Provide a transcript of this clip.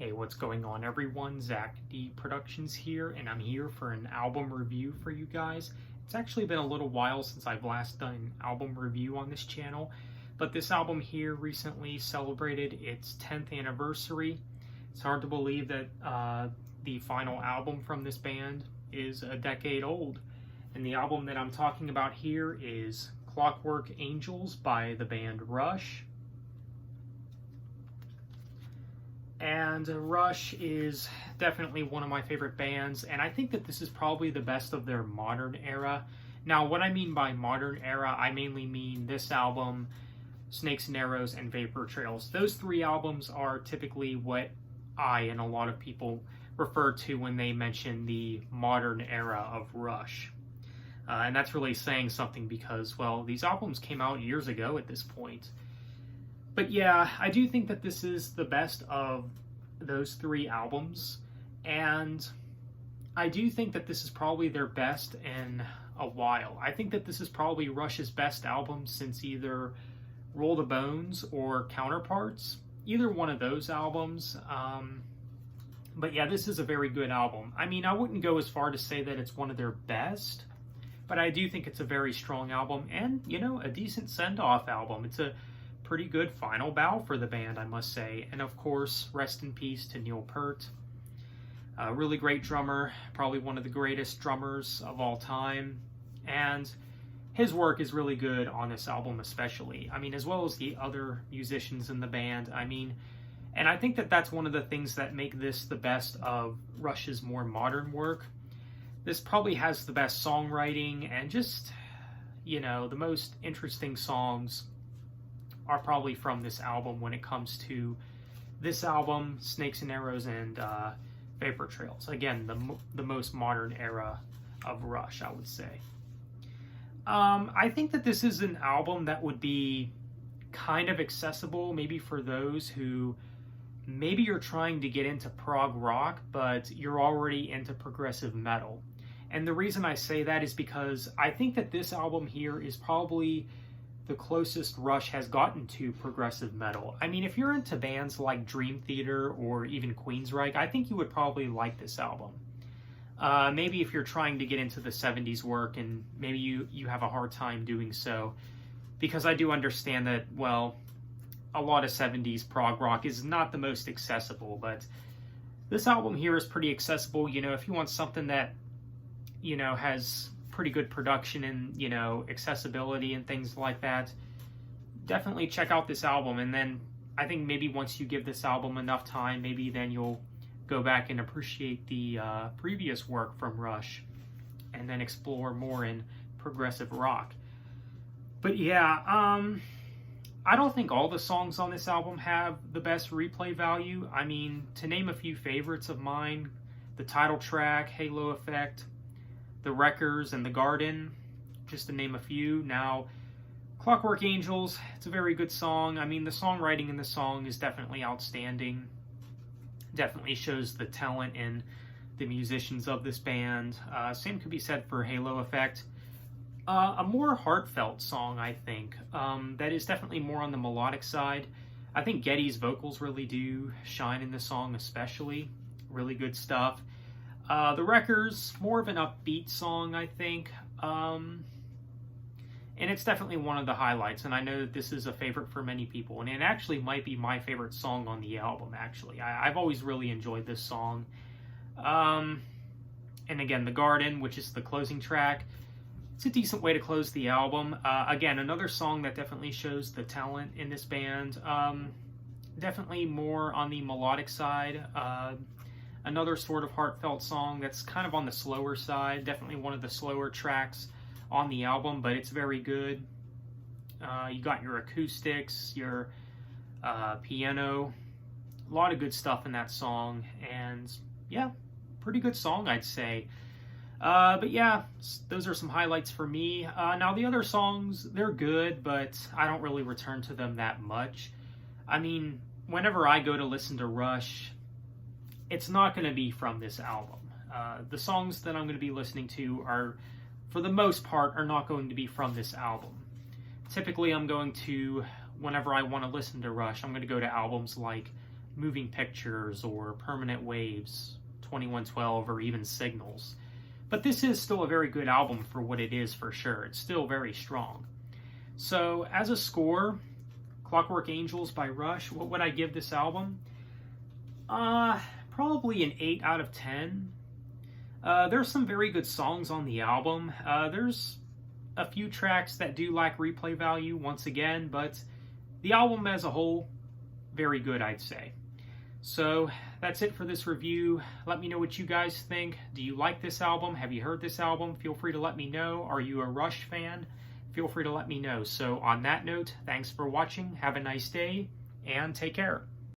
Hey, what's going on everyone? Zach D Productions here, and I'm here for an album review for you guys. It's actually been a little while since I've last done an album review on this channel, but this album here recently celebrated its 10th anniversary. It's hard to believe that the final album from this band is a decade old, and the album that I'm talking about here is Clockwork Angels by the band Rush. And Rush is definitely one of my favorite bands, and I think that this is probably the best of their modern era. Now, what I mean by modern era, I mainly mean this album, Snakes and Arrows, and Vapor Trails. Those three albums are typically what I and a lot of people refer to when they mention the modern era of Rush. And that's really saying something because, well, these albums came out years ago at this point. But yeah, I do think that this is the best of those three albums, and I do think that this is probably their best in a while. I think that this is probably Rush's best album since either Roll the Bones or Counterparts, either one of those albums. But yeah, this is a very good album. I mean, I wouldn't go as far to say that it's one of their best, but I do think it's a very strong album and, you know, a decent send-off album. It's a pretty good final bow for the band, I must say. And of course, rest in peace to Neil Peart. A really great drummer, probably one of the greatest drummers of all time. And his work is really good on this album especially. I mean, as well as the other musicians in the band. I mean, and I think that that's one of the things that make this the best of Rush's more modern work. This probably has the best songwriting and just, you know, the most interesting songs are probably from this album when it comes to this album, Snakes and Arrows, and Vapor Trails. Again, the most modern era of Rush, I would say. I think that this is an album that would be kind of accessible, maybe for those who maybe you're trying to get into prog rock, but you're already into progressive metal. And the reason I say that is because I think that this album here is probably the closest Rush has gotten to progressive metal. I mean, if you're into bands like Dream Theater or even Queensryche, I think you would probably like this album. Maybe if you're trying to get into the 70s work and maybe you have a hard time doing so, because I do understand that, well, a lot of 70s prog rock is not the most accessible, but this album here is pretty accessible. You know, if you want something that, you know, has pretty good production and, you know, accessibility and things like that, definitely check out this album. And then I think maybe once you give this album enough time, maybe then you'll go back and appreciate the previous work from Rush and then explore more in progressive rock. But yeah, I don't think all the songs on this album have the best replay value. I mean, to name a few favorites of mine, the title track, Halo Effect, The Wreckers, and The Garden, just to name a few. Now, Clockwork Angels, it's a very good song. I mean, the songwriting in the song is definitely outstanding. Definitely shows the talent in the musicians of this band. Same could be said for Halo Effect. A more heartfelt song, I think, that is definitely more on the melodic side. I think Geddy's vocals really do shine in the song especially. Really good stuff. The Wreckers, more of an upbeat song, I think. And it's definitely one of the highlights, and I know that this is a favorite for many people, and it actually might be my favorite song on the album, actually. I've always really enjoyed this song. And again, The Garden, which is the closing track, it's a decent way to close the album. Again, another song that definitely shows the talent in this band. Definitely more on the melodic side. Another sort of heartfelt song that's kind of on the slower side. Definitely one of the slower tracks on the album, but it's very good. You got your acoustics, your piano, a lot of good stuff in that song, and yeah, pretty good song, I'd say. But yeah, those are some highlights for me. Now the other songs, they're good, but I don't really return to them that much. I mean, whenever I go to listen to Rush, it's not going to be from this album. The songs that I'm going to be listening to are, for the most part, are not going to be from this album. Typically, I'm going to, whenever I want to listen to Rush, I'm going to go to albums like Moving Pictures or Permanent Waves, 2112, or even Signals. But this is still a very good album for what it is, for sure. It's still very strong. So as a score, Clockwork Angels by Rush, what would I give this album? Probably an 8 out of 10. There's some very good songs on the album. There's a few tracks that do lack replay value, once again, but the album as a whole, very good, I'd say. So that's it for this review. Let me know what you guys think. Do you like this album? Have you heard this album? Feel free to let me know. Are you a Rush fan? Feel free to let me know. So on that note, thanks for watching. Have a nice day, and take care.